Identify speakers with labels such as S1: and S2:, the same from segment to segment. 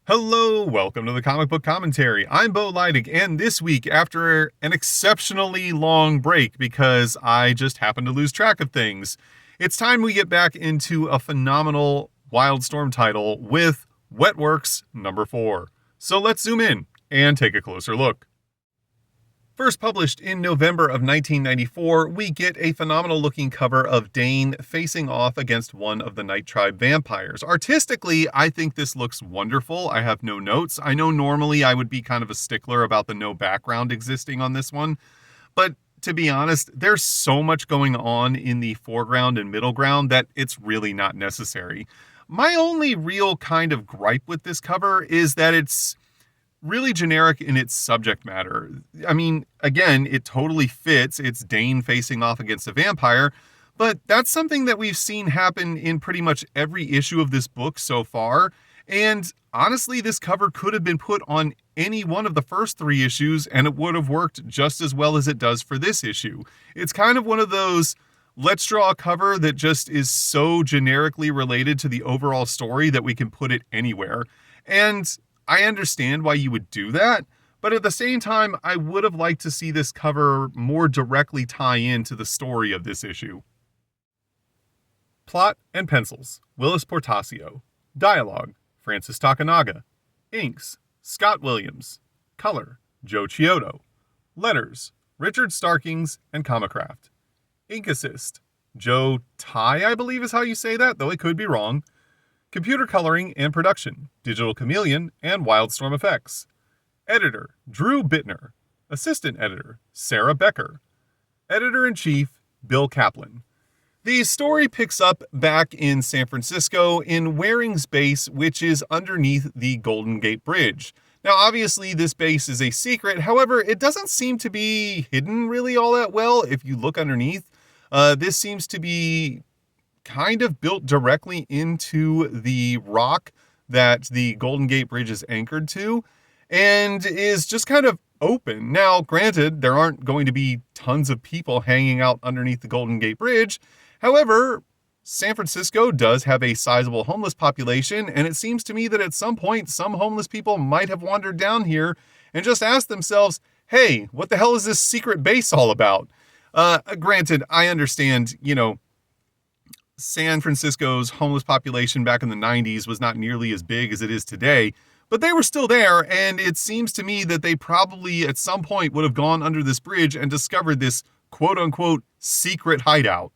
S1: Hello, welcome to the Comic Book Commentary. I'm Bo Leidig, and this week, after an exceptionally long break because I just happened to lose track of things, it's time we get back into a phenomenal Wildstorm title with Wetworks number 4. So let's zoom in and take a closer look. First published in November of 1994, we get a phenomenal looking cover of Dane facing off against one of the Night Tribe vampires. Artistically, I think this looks wonderful. I have no notes. I know normally I would be kind of a stickler about the no background existing on this one, but to be honest, there's so much going on in the foreground and middle ground that it's really not necessary. My only real kind of gripe with this cover is that it's really generic in its subject matter. I mean, again, it totally fits. It's Dane facing off against a vampire, but that's something that we've seen happen in pretty much every issue of this book so far. And honestly, this cover could have been put on any one of the first 3 issues and it would have worked just as well as it does for this issue. It's kind of one of those, let's draw a cover that just is so generically related to the overall story that we can put it anywhere. And I understand why you would do that, but at the same time, I would have liked to see this cover more directly tie into the story of this issue. Plot and pencils, Willis Portacio. Dialogue, Francis Takanaga. Inks, Scott Williams. Color, Joe Chiodo. Letters, Richard Starkings and Comicraft. Ink assist, Joe Tai, I believe is how you say that, though I could be wrong. Computer coloring and production, Digital Chameleon and Wildstorm Effects. Editor, Drew Bittner. Assistant editor, Sarah Becker. Editor-in-chief, Bill Kaplan. The story picks up back in San Francisco in Waring's base, which is underneath the Golden Gate Bridge. Now, obviously, this base is a secret. However, it doesn't seem to be hidden really all that well if you look underneath. This seems to be kind of built directly into the rock that the Golden Gate Bridge is anchored to and is just kind of open. Now, granted, there aren't going to be tons of people hanging out underneath the Golden Gate Bridge. However, San Francisco does have a sizable homeless population, and it seems to me that at some point, some homeless people might have wandered down here and just asked themselves, hey, what the hell is this secret base all about? Granted, I understand, San Francisco's homeless population back in the 90s was not nearly as big as it is today, but they were still there, and it seems to me that they probably at some point would have gone under this bridge and discovered this quote-unquote secret hideout.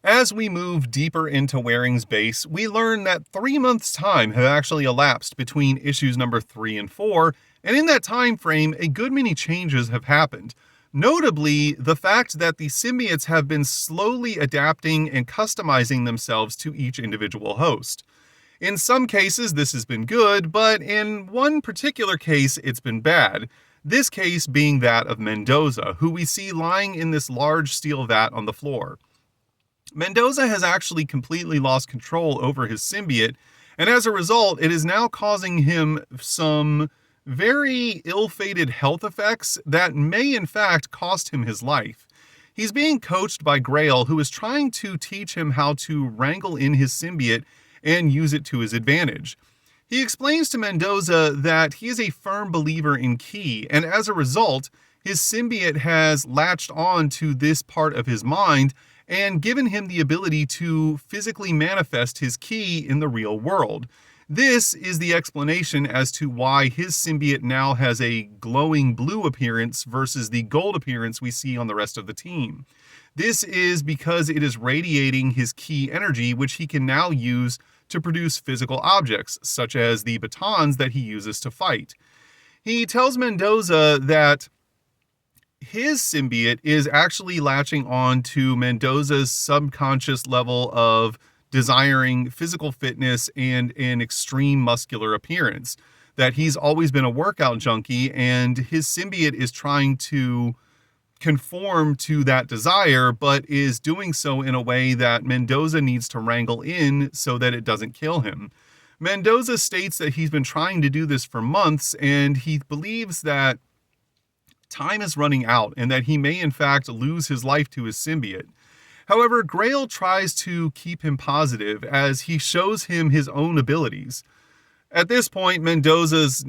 S1: As we move deeper into Waring's base, we learn that 3 months' time have actually elapsed between issues number 3 and 4, and in that time frame, a good many changes have happened. Notably, the fact that the symbiotes have been slowly adapting and customizing themselves to each individual host. In some cases, this has been good, but in one particular case, it's been bad. This case being that of Mendoza, who we see lying in this large steel vat on the floor. Mendoza has actually completely lost control over his symbiote, and as a result, it is now causing him some very ill-fated health effects that may in fact cost him his life. He's being coached by Grail, who is trying to teach him how to wrangle in his symbiote and use it to his advantage. He explains to Mendoza that he is a firm believer in ki, and as a result, his symbiote has latched on to this part of his mind and given him the ability to physically manifest his ki in the real world. This is the explanation as to why his symbiote now has a glowing blue appearance versus the gold appearance we see on the rest of the team. This is because it is radiating his ki energy, which he can now use to produce physical objects, such as the batons that he uses to fight. He tells Mendoza that his symbiote is actually latching on to Mendoza's subconscious level of desiring physical fitness and an extreme muscular appearance, that he's always been a workout junkie and his symbiote is trying to conform to that desire, but is doing so in a way that Mendoza needs to wrangle in so that it doesn't kill him. Mendoza states that he's been trying to do this for months, and he believes that time is running out and that he may in fact lose his life to his symbiote. However, Grail tries to keep him positive as he shows him his own abilities. At this point, Mendoza's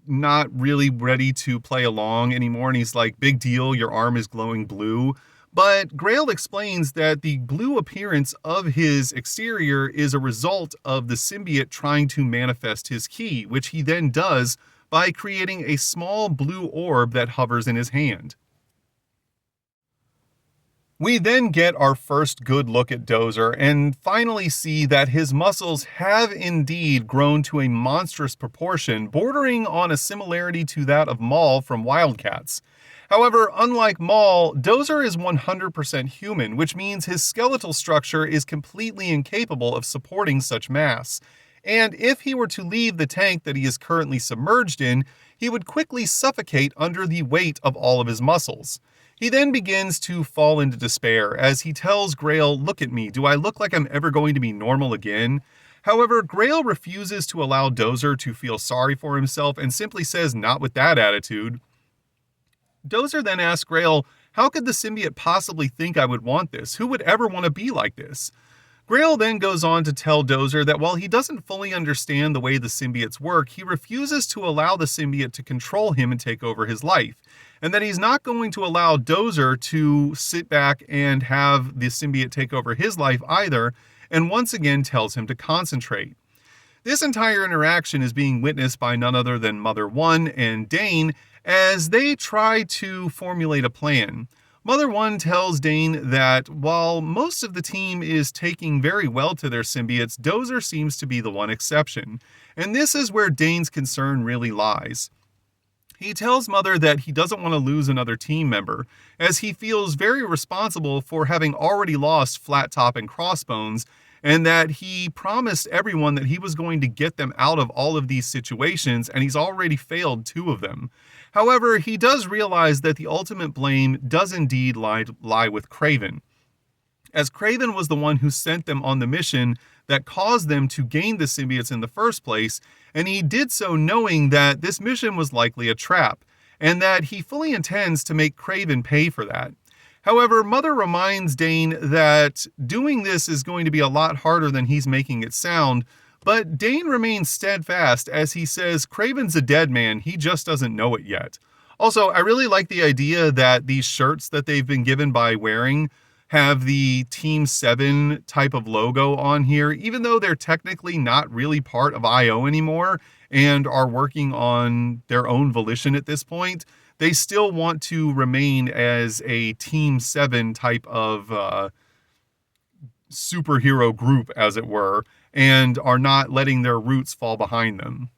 S1: not really ready to play along anymore, and he's like, big deal, your arm is glowing blue. But Grail explains that the blue appearance of his exterior is a result of the symbiote trying to manifest his ki, which he then does by creating a small blue orb that hovers in his hand. We then get our first good look at Dozer and finally see that his muscles have indeed grown to a monstrous proportion, bordering on a similarity to that of Maul from Wildcats. However, unlike Maul, Dozer is 100% human, which means his skeletal structure is completely incapable of supporting such mass. And if he were to leave the tank that he is currently submerged in, he would quickly suffocate under the weight of all of his muscles. He then begins to fall into despair as he tells Grail, "Look at me, do I look like I'm ever going to be normal again?" However, Grail refuses to allow Dozer to feel sorry for himself and simply says, "Not with that attitude." Dozer then asks Grail, "How could the symbiote possibly think I would want this? Who would ever want to be like this?" Grail then goes on to tell Dozer that while he doesn't fully understand the way the symbiotes work, he refuses to allow the symbiote to control him and take over his life, and that he's not going to allow Dozer to sit back and have the symbiote take over his life either, and once again tells him to concentrate. This entire interaction is being witnessed by none other than Mother One and Dane as they try to formulate a plan. Mother One tells Dane that while most of the team is taking very well to their symbiotes, Dozer seems to be the one exception, and this is where Dane's concern really lies. He tells Mother that he doesn't want to lose another team member, as he feels very responsible for having already lost Flat Top and Crossbones, and that he promised everyone that he was going to get them out of all of these situations, and he's already failed 2 of them. However, he does realize that the ultimate blame does indeed lie with Kraven, as Kraven was the one who sent them on the mission that caused them to gain the symbiotes in the first place, and he did so knowing that this mission was likely a trap, and that he fully intends to make Kraven pay for that. However, Mother reminds Dane that doing this is going to be a lot harder than he's making it sound, but Dane remains steadfast as he says Kraven's a dead man, he just doesn't know it yet. Also, I really like the idea that these shirts that they've been given by wearing have the Team 7 type of logo on here, even though they're technically not really part of IO anymore and are working on their own volition at this point. They still want to remain as a Team 7 type of superhero group, as it were, and are not letting their roots fall behind them.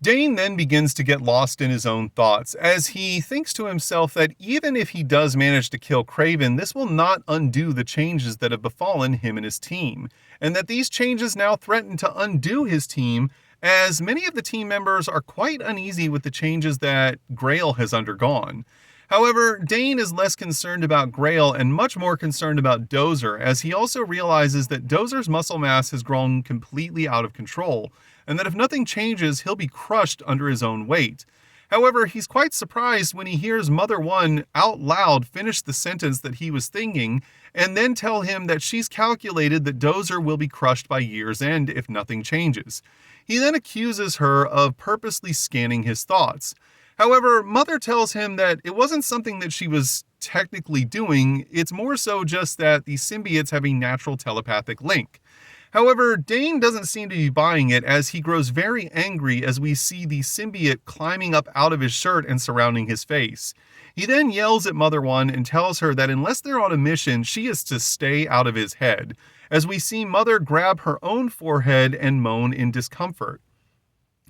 S1: Dane then begins to get lost in his own thoughts, as he thinks to himself that even if he does manage to kill Kraven, this will not undo the changes that have befallen him and his team, and that these changes now threaten to undo his team, as many of the team members are quite uneasy with the changes that Grail has undergone. However, Dane is less concerned about Grail and much more concerned about Dozer, as he also realizes that Dozer's muscle mass has grown completely out of control, and that if nothing changes, he'll be crushed under his own weight. However, he's quite surprised when he hears Mother One out loud finish the sentence that he was thinking, and then tell him that she's calculated that Dozer will be crushed by year's end if nothing changes. He then accuses her of purposely scanning his thoughts. However, Mother tells him that it wasn't something that she was technically doing, it's more so just that the symbiotes have a natural telepathic link. However, Dane doesn't seem to be buying it, as he grows very angry as we see the symbiote climbing up out of his shirt and surrounding his face. He then yells at Mother One and tells her that unless they're on a mission, she is to stay out of his head, as we see Mother grab her own forehead and moan in discomfort.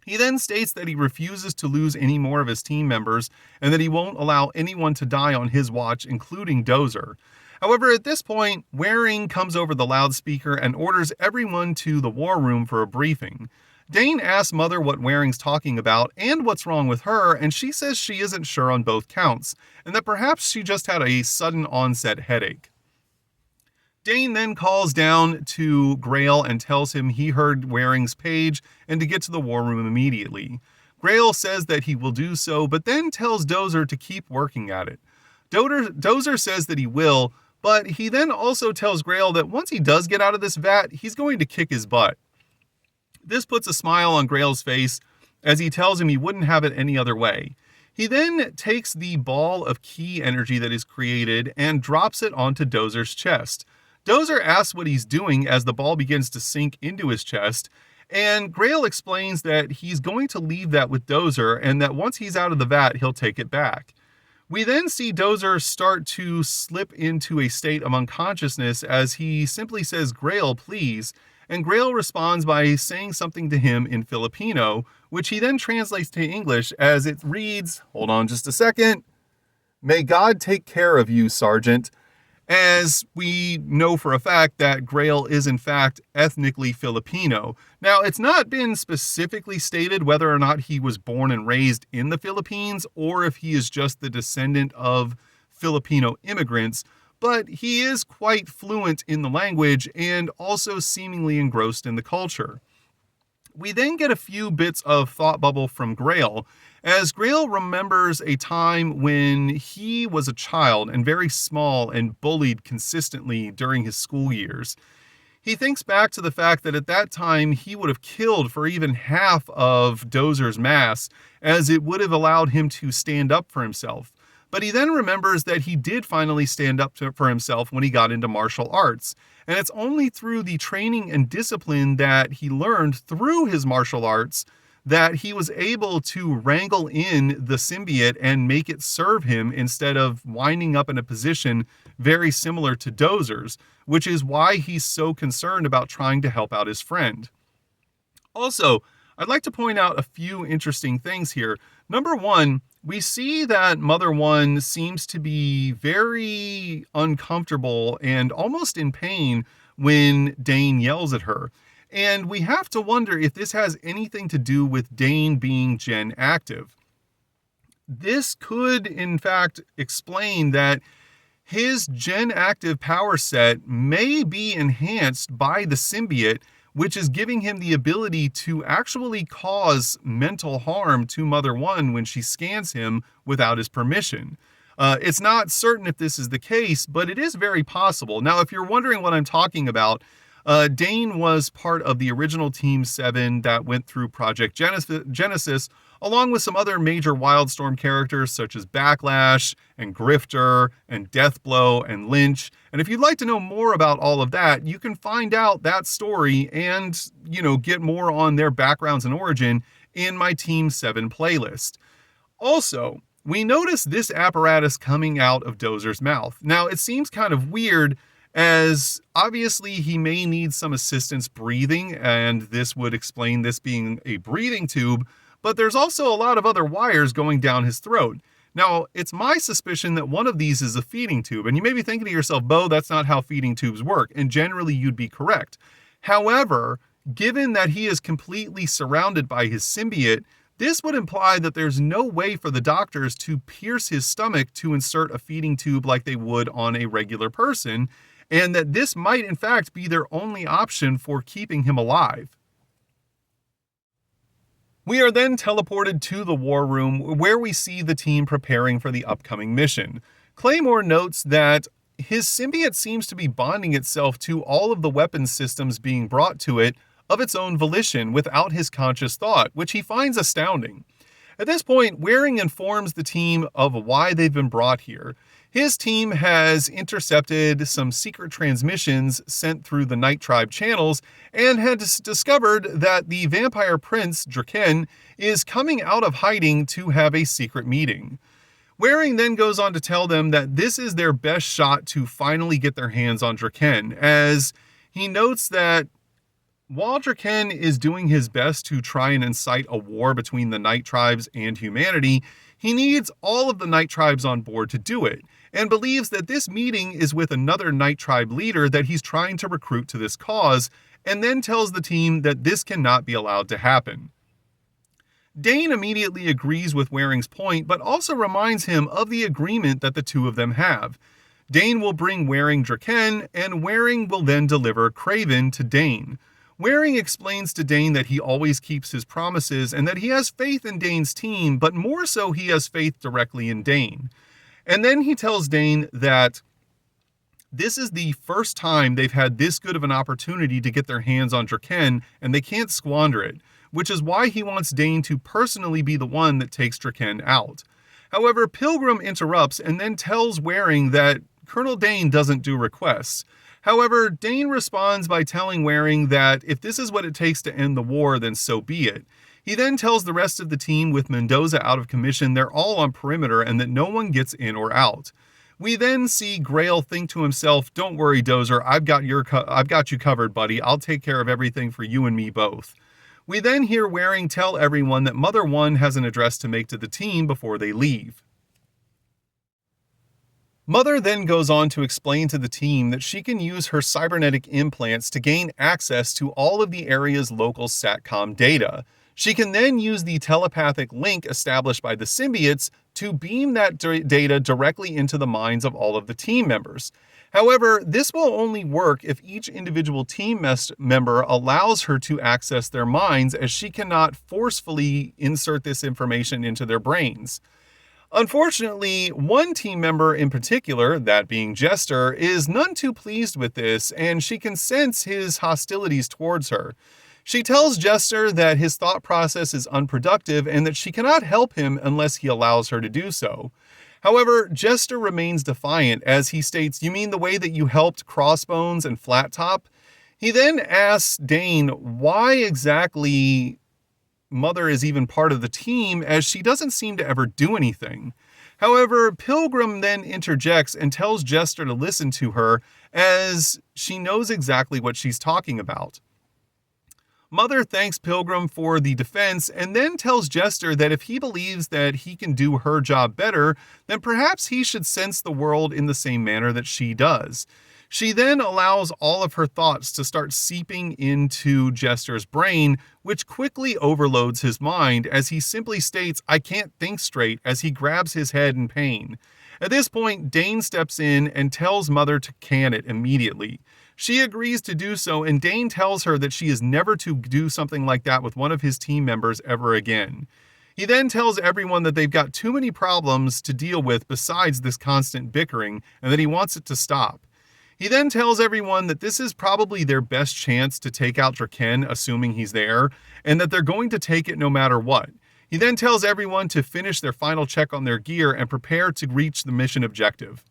S1: He then states that he refuses to lose any more of his team members, and that he won't allow anyone to die on his watch, including Dozer. However, at this point, Waring comes over the loudspeaker and orders everyone to the war room for a briefing. Dane asks Mother what Waring's talking about and what's wrong with her, and she says she isn't sure on both counts, and that perhaps she just had a sudden onset headache. Dane then calls down to Grail and tells him he heard Waring's page and to get to the war room immediately. Grail says that he will do so, but then tells Dozer to keep working at it. Dozer says that he will, but he then also tells Grail that once he does get out of this vat, he's going to kick his butt. This puts a smile on Grail's face as he tells him he wouldn't have it any other way. He then takes the ball of key energy that is created and drops it onto Dozer's chest. Dozer asks what he's doing as the ball begins to sink into his chest, and Grail explains that he's going to leave that with Dozer and that once he's out of the vat, he'll take it back. We then see Dozer start to slip into a state of unconsciousness as he simply says, "Grail, please," and Grail responds by saying something to him in Filipino, which he then translates to English as it reads, hold on just a second, "May God take care of you, Sergeant," as we know for a fact that Grail is in fact ethnically Filipino. Now, it's not been specifically stated whether or not he was born and raised in the Philippines or if he is just the descendant of Filipino immigrants, but he is quite fluent in the language and also seemingly engrossed in the culture. We then get a few bits of thought bubble from Grail, as Grail remembers a time when he was a child and very small and bullied consistently during his school years. He thinks back to the fact that at that time he would have killed for even half of Dozer's mass, as it would have allowed him to stand up for himself. But he then remembers that he did finally stand up for himself when he got into martial arts. And it's only through the training and discipline that he learned through his martial arts that he was able to wrangle in the symbiote and make it serve him instead of winding up in a position very similar to Dozer's, which is why he's so concerned about trying to help out his friend. Also, I'd like to point out a few interesting things here. Number one, we see that Mother One seems to be very uncomfortable and almost in pain when Dane yells at her. And we have to wonder if this has anything to do with Dane being Gen active. This could, in fact, explain that his Gen active power set may be enhanced by the symbiote, which is giving him the ability to actually cause mental harm to Mother One when she scans him without his permission. It's not certain if this is the case, but it is very possible. Now, if you're wondering what I'm talking about, Dane was part of the original Team 7 that went through Project Genesis, along with some other major Wildstorm characters such as Backlash and Grifter and Deathblow and Lynch. And if you'd like to know more about all of that, you can find out that story and, get more on their backgrounds and origin in my Team 7 playlist. Also, we notice this apparatus coming out of Dozer's mouth. Now, it seems kind of weird, as obviously he may need some assistance breathing, and this would explain this being a breathing tube, but there's also a lot of other wires going down his throat. Now, it's my suspicion that one of these is a feeding tube, and you may be thinking to yourself, Bo, that's not how feeding tubes work, and generally you'd be correct. However, given that he is completely surrounded by his symbiote, this would imply that there's no way for the doctors to pierce his stomach to insert a feeding tube like they would on a regular person, and that this might in fact be their only option for keeping him alive. We are then teleported to the war room where we see the team preparing for the upcoming mission. Claymore notes that his symbiote seems to be bonding itself to all of the weapon systems being brought to it of its own volition without his conscious thought, which he finds astounding. At this point, Waring informs the team of why they've been brought here. His team has intercepted some secret transmissions sent through the Night Tribe channels and had discovered that the vampire prince, Draken, is coming out of hiding to have a secret meeting. Waring then goes on to tell them that this is their best shot to finally get their hands on Draken, as he notes that while Draken is doing his best to try and incite a war between the Night Tribes and humanity, he needs all of the Night Tribes on board to do it, and believes that this meeting is with another Night Tribe leader that he's trying to recruit to this cause, and then tells the team that this cannot be allowed to happen. Dane immediately agrees with Waring's point, but also reminds him of the agreement that the two of them have. Dane will bring Waring Draken, and Waring will then deliver Craven to Dane. Waring explains to Dane that he always keeps his promises and that he has faith in Dane's team, but more so he has faith directly in Dane. And then he tells Dane that this is the first time they've had this good of an opportunity to get their hands on Draken, and they can't squander it, which is why he wants Dane to personally be the one that takes Draken out. However, Pilgrim interrupts and then tells Waring that Colonel Dane doesn't do requests. However, Dane responds by telling Waring that if this is what it takes to end the war, then so be it. He then tells the rest of the team with Mendoza out of commission they're all on perimeter and that no one gets in or out. We then see Grail think to himself, "Don't worry, Dozer, I've got you covered, buddy. I'll take care of everything for you and me both." We then hear Waring tell everyone that Mother One has an address to make to the team before they leave. Mother then goes on to explain to the team that she can use her cybernetic implants to gain access to all of the area's local SATCOM data. She can then use the telepathic link established by the symbiotes to beam that data directly into the minds of all of the team members. However, this will only work if each individual team member allows her to access their minds, as she cannot forcefully insert this information into their brains. Unfortunately, one team member in particular, that being Jester, is none too pleased with this, and she can sense his hostilities towards her. She tells Jester that his thought process is unproductive and that she cannot help him unless he allows her to do so. However, Jester remains defiant as he states, "You mean the way that you helped Crossbones and Flat Top?" He then asks Dane why exactly Mother is even part of the team, as she doesn't seem to ever do anything. However, Pilgrim then interjects and tells Jester to listen to her, as she knows exactly what she's talking about. Mother thanks Pilgrim for the defense and then tells Jester that if he believes that he can do her job better, then perhaps he should sense the world in the same manner that she does. She then allows all of her thoughts to start seeping into Jester's brain, which quickly overloads his mind as he simply states, "I can't think straight," as he grabs his head in pain. At this point, Dane steps in and tells Mother to can it immediately. She agrees to do so, and Dane tells her that she is never to do something like that with one of his team members ever again. He then tells everyone that they've got too many problems to deal with besides this constant bickering, and that he wants it to stop. He then tells everyone that this is probably their best chance to take out Draken, assuming he's there, and that they're going to take it no matter what. He then tells everyone to finish their final check on their gear and prepare to reach the mission objective.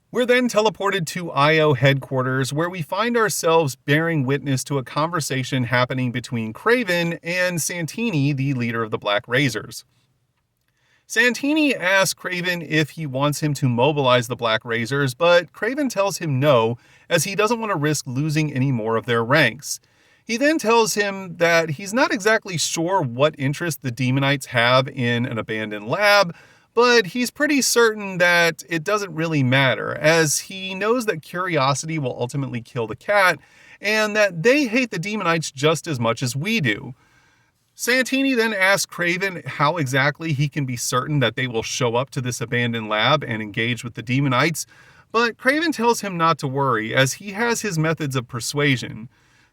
S1: We're then teleported to IO headquarters, where we find ourselves bearing witness to a conversation happening between Craven and Santini, the leader of the Black Razors. Santini asks Craven if he wants him to mobilize the Black Razors, but Craven tells him no, as he doesn't want to risk losing any more of their ranks. He then tells him that he's not exactly sure what interest the Demonites have in an abandoned lab, but he's pretty certain that it doesn't really matter, as he knows that curiosity will ultimately kill the cat, and that they hate the Demonites just as much as we do. Santini then asks Craven how exactly he can be certain that they will show up to this abandoned lab and engage with the Demonites, but Craven tells him not to worry, as he has his methods of persuasion.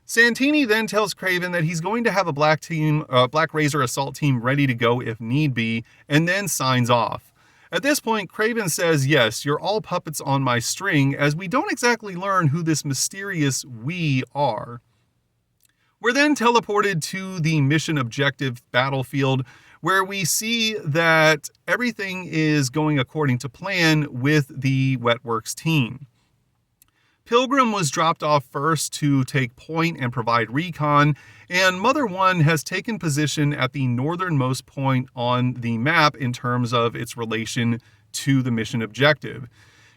S1: Santini then tells Craven that he's going to have a Black Razor assault team ready to go if need be, and then signs off. At this point, Craven says, "Yes, you're all puppets on my string," as we don't exactly learn who this mysterious "we" are. We're then teleported to the mission objective battlefield, where we see that everything is going according to plan with the Wetworks team. Pilgrim was dropped off first to take point and provide recon, and Mother One has taken position at the northernmost point on the map in terms of its relation to the mission objective.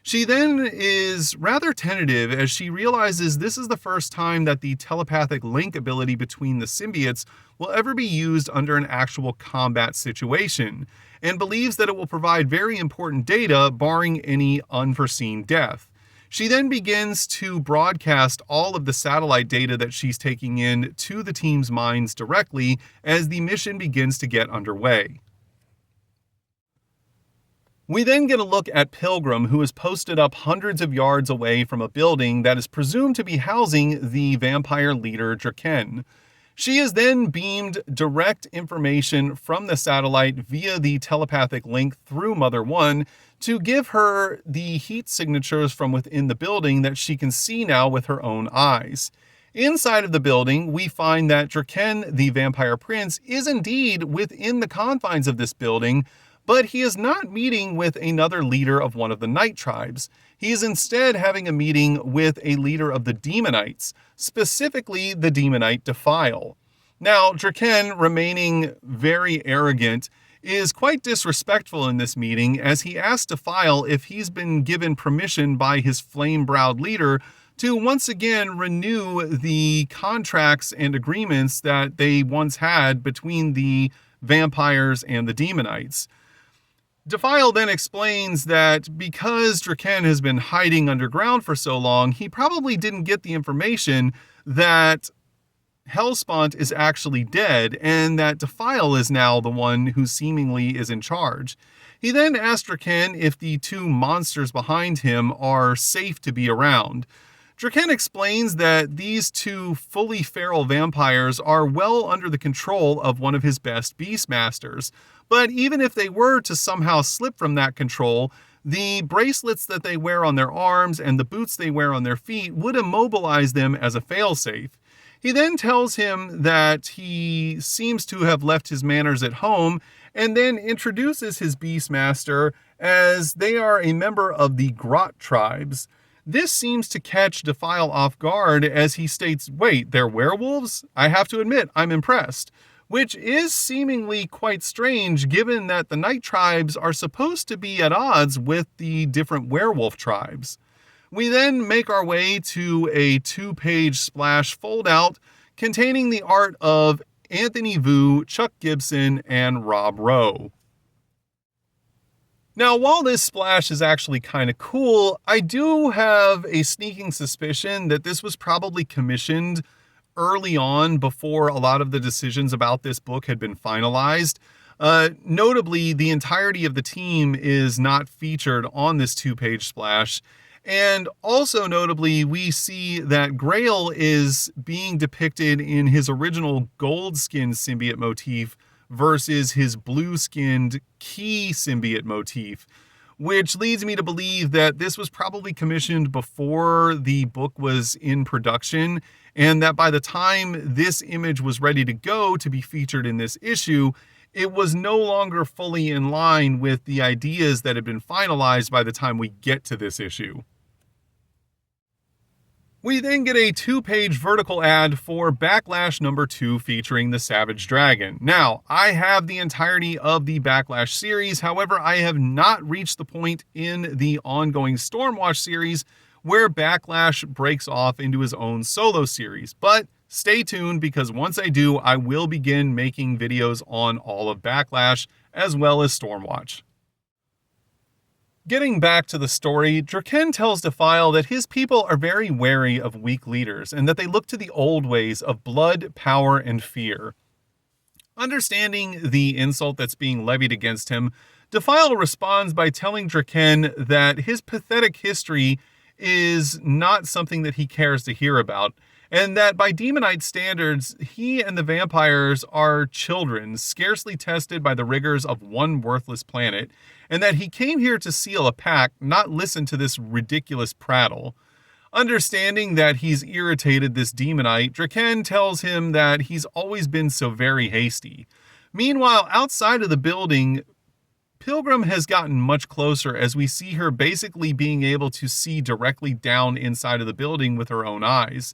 S1: She then is rather tentative as she realizes this is the first time that the telepathic link ability between the symbiotes will ever be used under an actual combat situation, and believes that it will provide very important data barring any unforeseen death. She then begins to broadcast all of the satellite data that she's taking in to the team's minds directly as the mission begins to get underway. We then get a look at Pilgrim, who is posted up hundreds of yards away from a building that is presumed to be housing the vampire leader Draken. She is then beamed direct information from the satellite via the telepathic link through Mother 1 to give her the heat signatures from within the building that she can see now with her own eyes. Inside of the building, we find that Draken, the vampire prince, is indeed within the confines of this building, but he is not meeting with another leader of one of the night tribes. He is instead having a meeting with a leader of the demonites, specifically the demonite Defile. Now, Draken, remaining very arrogant, is quite disrespectful in this meeting as he asks Defile if he's been given permission by his flame-browed leader to once again renew the contracts and agreements that they once had between the vampires and the demonites. Defile then explains that because Draken has been hiding underground for so long, he probably didn't get the information that Hellspawn is actually dead and that Defile is now the one who seemingly is in charge. He then asks Draken if the two monsters behind him are safe to be around. Draken explains that these two fully feral vampires are well under the control of one of his best beastmasters, but even if they were to somehow slip from that control, the bracelets that they wear on their arms and the boots they wear on their feet would immobilize them as a failsafe. He then tells him that he seems to have left his manners at home and then introduces his beastmaster as they are a member of the Grot tribes. This seems to catch Defile off guard as he states, wait, they're werewolves? I have to admit, I'm impressed. Which is seemingly quite strange given that the night tribes are supposed to be at odds with the different werewolf tribes. We then make our way to a 2-page splash foldout containing the art of Anthony Vu, Chuck Gibson, and Rob Rowe. Now, while this splash is actually kind of cool, I do have a sneaking suspicion that this was probably commissioned early on before a lot of the decisions about this book had been finalized. Notably, the entirety of the team is not featured on this 2-page splash. And also notably, we see that Grail is being depicted in his original gold-skinned symbiote motif versus his blue-skinned key symbiote motif, which leads me to believe that this was probably commissioned before the book was in production, and that by the time this image was ready to go to be featured in this issue, it was no longer fully in line with the ideas that had been finalized by the time we get to this issue. We then get a 2-page vertical ad for Backlash number 2 featuring the Savage Dragon. Now, I have the entirety of the Backlash series, however, I have not reached the point in the ongoing Stormwatch series where Backlash breaks off into his own solo series. But stay tuned because once I do, I will begin making videos on all of Backlash as well as Stormwatch. Getting back to the story, Draken tells Defile that his people are very wary of weak leaders and that they look to the old ways of blood, power, and fear. Understanding the insult that's being levied against him, Defile responds by telling Draken that his pathetic history is not something that he cares to hear about, and that by demonite standards, he and the vampires are children, scarcely tested by the rigors of one worthless planet, and that he came here to seal a pact, not listen to this ridiculous prattle. Understanding that he's irritated this demonite, Draken tells him that he's always been so very hasty. Meanwhile, outside of the building, Pilgrim has gotten much closer as we see her basically being able to see directly down inside of the building with her own eyes.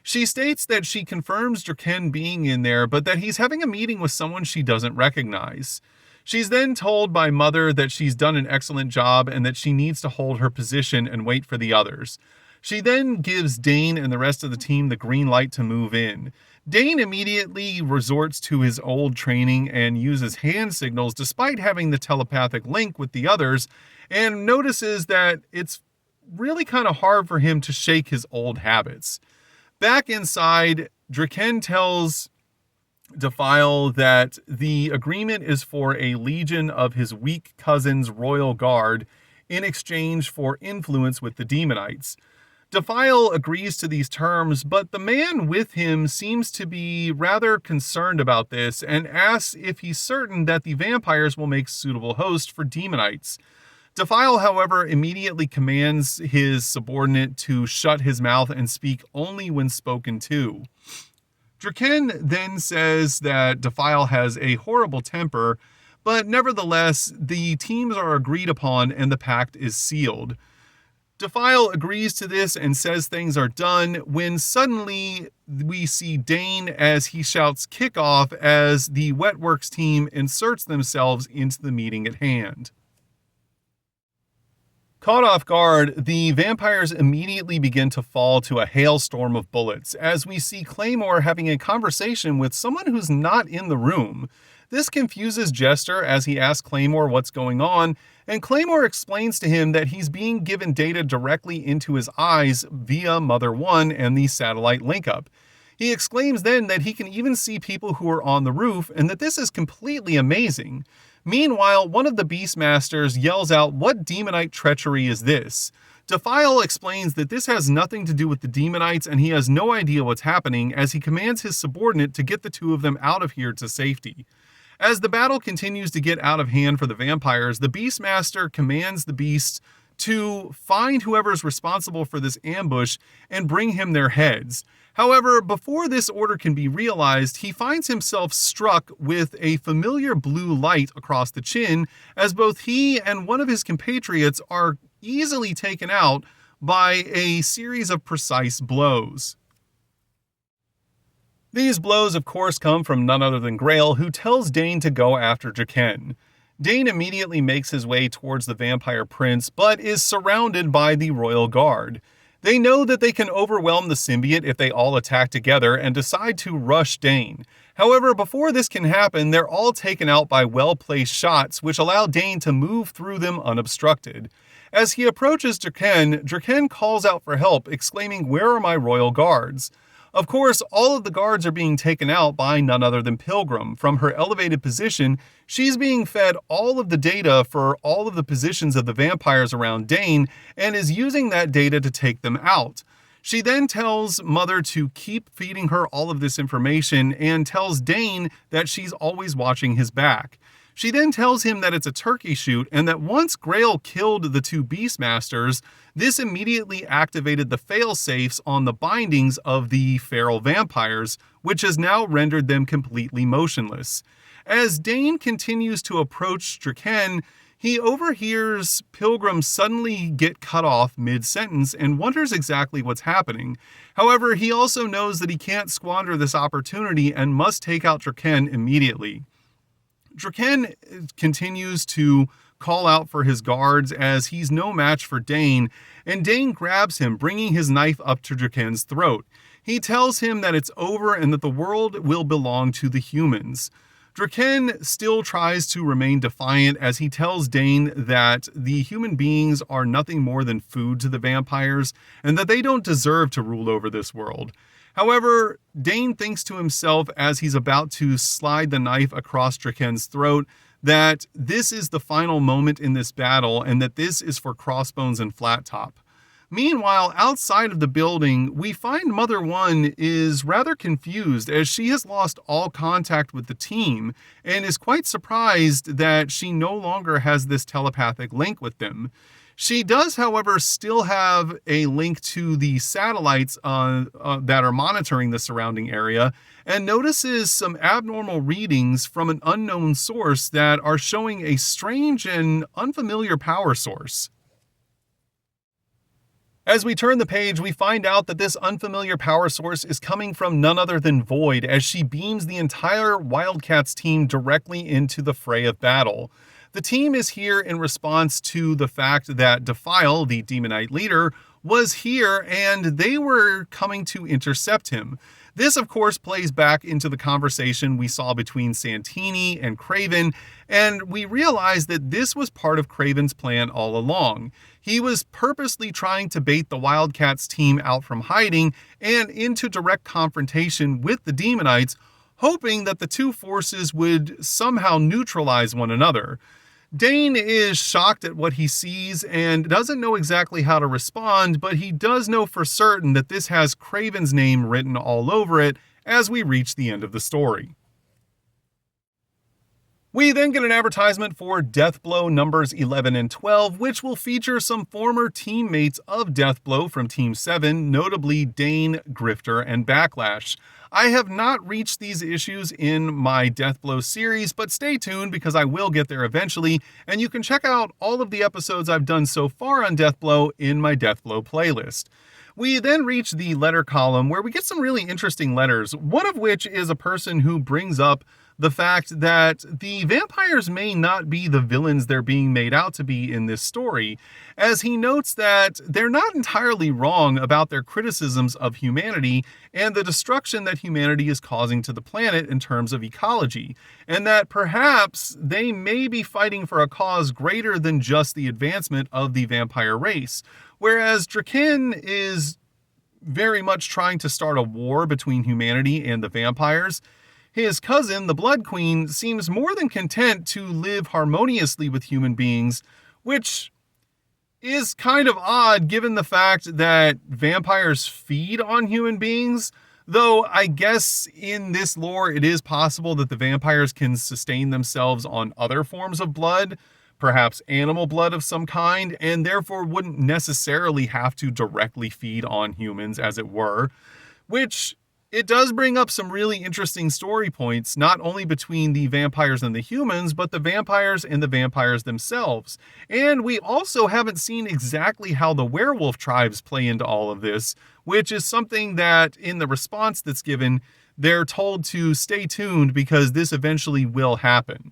S1: She states that she confirms Draken being in there, but that he's having a meeting with someone she doesn't recognize. She's then told by Mother that she's done an excellent job and that she needs to hold her position and wait for the others. She then gives Dane and the rest of the team the green light to move in. Dane immediately resorts to his old training and uses hand signals despite having the telepathic link with the others, and notices that it's really kind of hard for him to shake his old habits. Back inside, Draken tells Defile that the agreement is for a legion of his weak cousin's royal guard in exchange for influence with the demonites. Defile agrees to these terms, but the man with him seems to be rather concerned about this and asks if he's certain that the vampires will make suitable hosts for demonites. Defile, however, immediately commands his subordinate to shut his mouth and speak only when spoken to. Draken then says that Defile has a horrible temper, but nevertheless, the teams are agreed upon and the pact is sealed. Defile agrees to this and says things are done when suddenly we see Dane as he shouts kickoff as the Wetworks team inserts themselves into the meeting at hand. Caught off guard, the vampires immediately begin to fall to a hailstorm of bullets as we see Claymore having a conversation with someone who's not in the room. This confuses Jester as he asks Claymore what's going on, and Claymore explains to him that he's being given data directly into his eyes via Mother 1 and the satellite link-up. He exclaims then that he can even see people who are on the roof and that this is completely amazing. Meanwhile, one of the Beastmasters yells out, "What demonite treachery is this?" Defile explains that this has nothing to do with the demonites and he has no idea what's happening as he commands his subordinate to get the two of them out of here to safety. As the battle continues to get out of hand for the vampires, the Beastmaster commands the beasts to find whoever's responsible for this ambush and bring him their heads. However, before this order can be realized, he finds himself struck with a familiar blue light across the chin as both he and one of his compatriots are easily taken out by a series of precise blows. These blows, of course, come from none other than Grail, who tells Dane to go after Draken. Dane immediately makes his way towards the vampire prince, but is surrounded by the royal guard. They know that they can overwhelm the symbiote if they all attack together and decide to rush Dane. However, before this can happen, they're all taken out by well-placed shots, which allow Dane to move through them unobstructed. As he approaches Draken calls out for help, exclaiming, "Where are my royal guards?" Of course, all of the guards are being taken out by none other than Pilgrim. From her elevated position, she's being fed all of the data for all of the positions of the vampires around Dane and is using that data to take them out. She then tells Mother to keep feeding her all of this information and tells Dane that she's always watching his back. She then tells him that it's a turkey shoot and that once Grail killed the two Beastmasters, this immediately activated the fail-safes on the bindings of the feral vampires, which has now rendered them completely motionless. As Dane continues to approach Draken, he overhears Pilgrim suddenly get cut off mid-sentence and wonders exactly what's happening. However, he also knows that he can't squander this opportunity and must take out Draken immediately. Draken continues to call out for his guards as he's no match for Dane, and Dane grabs him, bringing his knife up to Draken's throat. He tells him that it's over and that the world will belong to the humans. Draken still tries to remain defiant as he tells Dane that the human beings are nothing more than food to the vampires and that they don't deserve to rule over this world. However, Dane thinks to himself as he's about to slide the knife across Draken's throat that this is the final moment in this battle and that this is for Crossbones and Flat Top. Meanwhile, outside of the building, we find Mother 1 is rather confused as she has lost all contact with the team and is quite surprised that she no longer has this telepathic link with them. She does, however, still have a link to the satellites that are monitoring the surrounding area and notices some abnormal readings from an unknown source that are showing a strange and unfamiliar power source. As we turn the page, we find out that this unfamiliar power source is coming from none other than Void as she beams the entire WildC.A.T.S team directly into the fray of battle. The team is here in response to the fact that Defile, the demonite leader, was here and they were coming to intercept him. This, of course, plays back into the conversation we saw between Santini and Craven, and we realize that this was part of Craven's plan all along. He was purposely trying to bait the WildC.A.T.S team out from hiding and into direct confrontation with the demonites, hoping that the two forces would somehow neutralize one another. Dane is shocked at what he sees and doesn't know exactly how to respond, but he does know for certain that this has Craven's name written all over it as we reach the end of the story. We then get an advertisement for Deathblow numbers 11 and 12, which will feature some former teammates of Deathblow from Team 7, notably Dane, Grifter, and Backlash. I have not reached these issues in my Deathblow series, but stay tuned because I will get there eventually, and you can check out all of the episodes I've done so far on Deathblow in my Deathblow playlist. We then reach the letter column where we get some really interesting letters, one of which is a person who brings up the fact that the vampires may not be the villains they're being made out to be in this story, as he notes that they're not entirely wrong about their criticisms of humanity and the destruction that humanity is causing to the planet in terms of ecology, and that perhaps they may be fighting for a cause greater than just the advancement of the vampire race, whereas Draken is very much trying to start a war between humanity and the vampires. His cousin, the Blood Queen, seems more than content to live harmoniously with human beings, which is kind of odd given the fact that vampires feed on human beings, though I guess in this lore it is possible that the vampires can sustain themselves on other forms of blood, perhaps animal blood of some kind, and therefore wouldn't necessarily have to directly feed on humans, as it were, which it does bring up some really interesting story points, not only between the vampires and the humans, but the vampires and the vampires themselves. And we also haven't seen exactly how the werewolf tribes play into all of this, which is something that in the response that's given, they're told to stay tuned because this eventually will happen.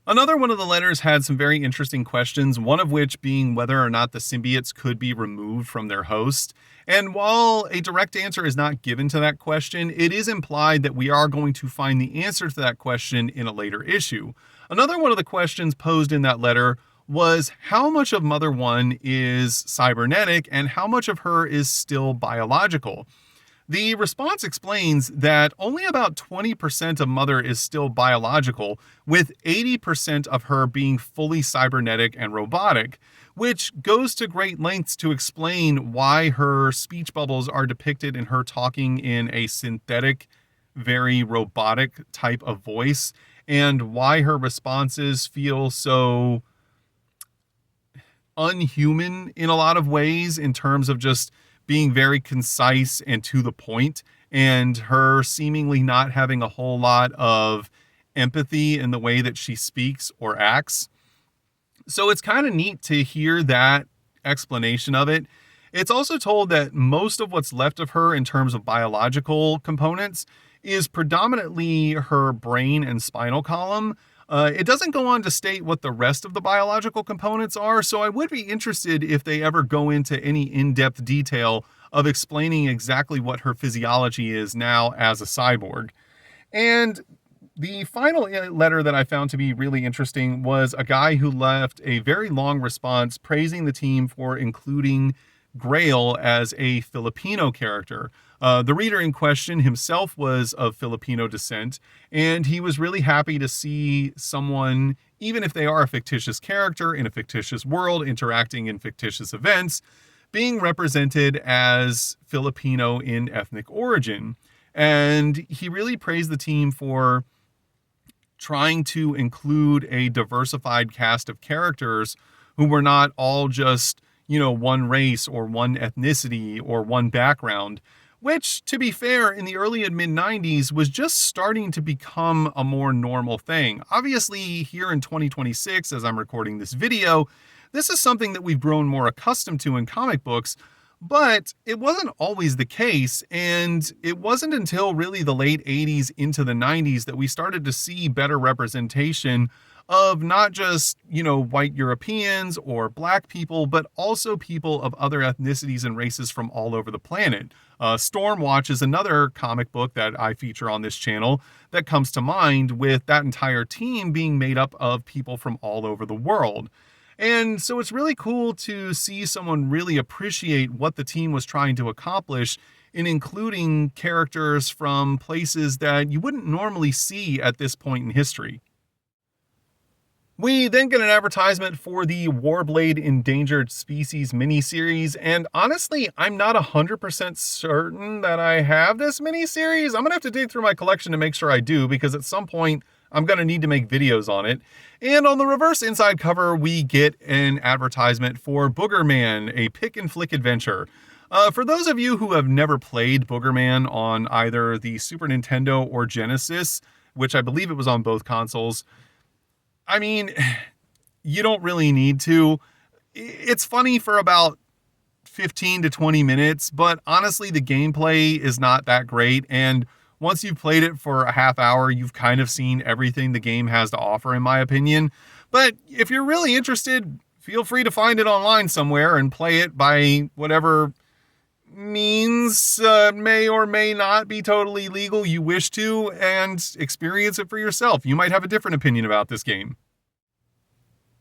S1: Another one of the letters had some very interesting questions, one of which being whether or not the symbiotes could be removed from their host. And while a direct answer is not given to that question, it is implied that we are going to find the answer to that question in a later issue. Another one of the questions posed in that letter was how much of Mother 1 is cybernetic and how much of her is still biological. The response explains that only about 20% of Mother is still biological, with 80% of her being fully cybernetic and robotic, which goes to great lengths to explain why her speech bubbles are depicted in her talking in a synthetic, very robotic type of voice, and why her responses feel so unhuman in a lot of ways in terms of just being very concise and to the point, and her seemingly not having a whole lot of empathy in the way that she speaks or acts. So it's kind of neat to hear that explanation of it. It's also told that most of what's left of her in terms of biological components is predominantly her brain and spinal column. It doesn't go on to state what the rest of the biological components are, so I would be interested if they ever go into any in-depth detail of explaining exactly what her physiology is now as a cyborg. And the final letter that I found to be really interesting was a guy who left a very long response praising the team for including Grail as a Filipino character. The reader in question himself was of Filipino descent, and he was really happy to see someone, even if they are a fictitious character in a fictitious world interacting in fictitious events, being represented as Filipino in ethnic origin. And he really praised the team for trying to include a diversified cast of characters who were not all just, one race or one ethnicity or one background, which, to be fair, in the early and mid-90s was just starting to become a more normal thing. Obviously, here in 2026, as I'm recording this video, this is something that we've grown more accustomed to in comic books, but it wasn't always the case, and it wasn't until really the late 80s into the 90s that we started to see better representation of not just, white Europeans or black people, but also people of other ethnicities and races from all over the planet. Stormwatch is another comic book that I feature on this channel that comes to mind, with that entire team being made up of people from all over the world. And so it's really cool to see someone really appreciate what the team was trying to accomplish in including characters from places that you wouldn't normally see at this point in history. We then get an advertisement for the Warblade Endangered Species miniseries, and honestly, I'm not 100% certain that I have this miniseries. I'm gonna have to dig through my collection to make sure I do, because at some point, I'm gonna need to make videos on it. And on the reverse inside cover, we get an advertisement for Boogerman, a pick and flick adventure. For those of you who have never played Boogerman on either the Super Nintendo or Genesis, which I believe it was on both consoles, I mean, you don't really need to. It's funny for about 15 to 20 minutes, but honestly, the gameplay is not that great. And once you've played it for a half hour, you've kind of seen everything the game has to offer, in my opinion. But if you're really interested, feel free to find it online somewhere and play it by whatever means may or may not be totally legal you wish to, and experience it for yourself. You might have a different opinion about this game.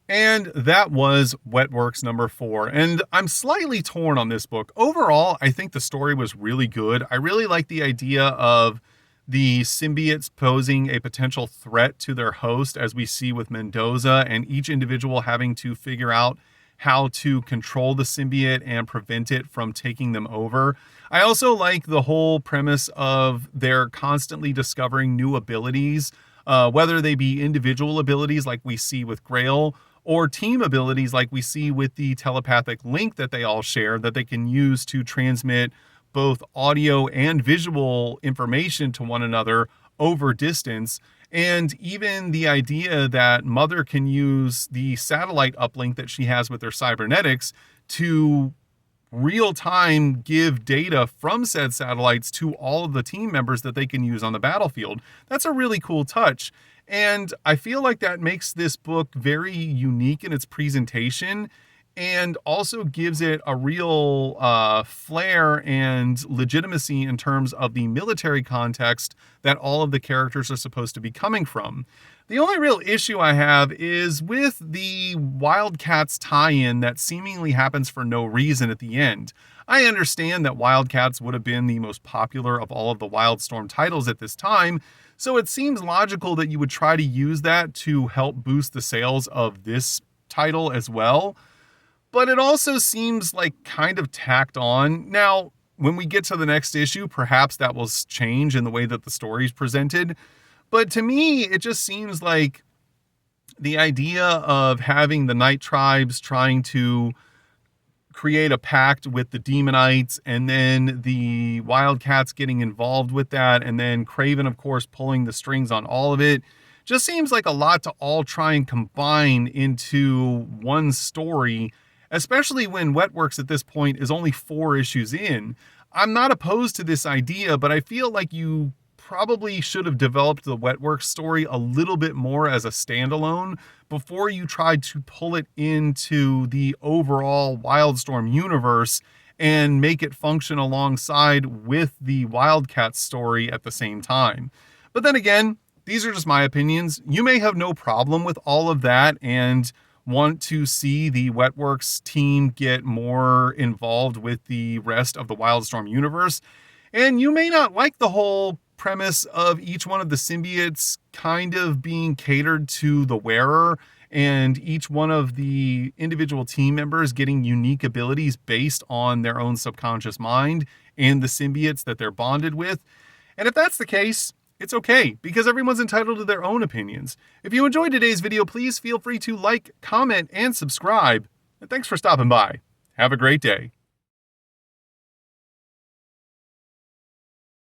S1: And that was Wetworks number 4. And I'm slightly torn on this book. Overall, I think the story was really good. I really like the idea of the symbiotes posing a potential threat to their host, as we see with Mendoza, and each individual having to figure out how to control the symbiote and prevent it from taking them over. I also like the whole premise of their constantly discovering new abilities, whether they be individual abilities like we see with Grail, or team abilities like we see with the telepathic link that they all share, that they can use to transmit both audio and visual information to one another over distance. And even the idea that Mother can use the satellite uplink that she has with her cybernetics to real time give data from said satellites to all of the team members that they can use on the battlefield. That's a really cool touch. And I feel like that makes this book very unique in its presentation, and also gives it a real flair and legitimacy in terms of the military context that all of the characters are supposed to be coming from. The only real issue I have is with the Wildcats tie-in that seemingly happens for no reason at the end. I understand that Wildcats would have been the most popular of all of the Wildstorm titles at this time, so it seems logical that you would try to use that to help boost the sales of this title as well. But it also seems like kind of tacked on. Now, when we get to the next issue, perhaps that will change in the way that the story is presented. But to me, it just seems like the idea of having the Night Tribes trying to create a pact with the Demonites, and then the Wildcats getting involved with that, and then Kraven, of course, pulling the strings on all of it, just seems like a lot to all try and combine into one story, especially when Wetworks at this point is only 4 issues in. I'm not opposed to this idea, but I feel like you probably should have developed the Wetworks story a little bit more as a standalone before you tried to pull it into the overall Wildstorm universe and make it function alongside with the Wildcats story at the same time. But then again, these are just my opinions. You may have no problem with all of that and want to see the Wetworks team get more involved with the rest of the Wildstorm universe. And you may not like the whole premise of each one of the symbiotes kind of being catered to the wearer, and each one of the individual team members getting unique abilities based on their own subconscious mind and the symbiotes that they're bonded with. And if that's the case, it's okay, because everyone's entitled to their own opinions. If you enjoyed today's video, please feel free to like, comment, and subscribe. And thanks for stopping by. Have a great day.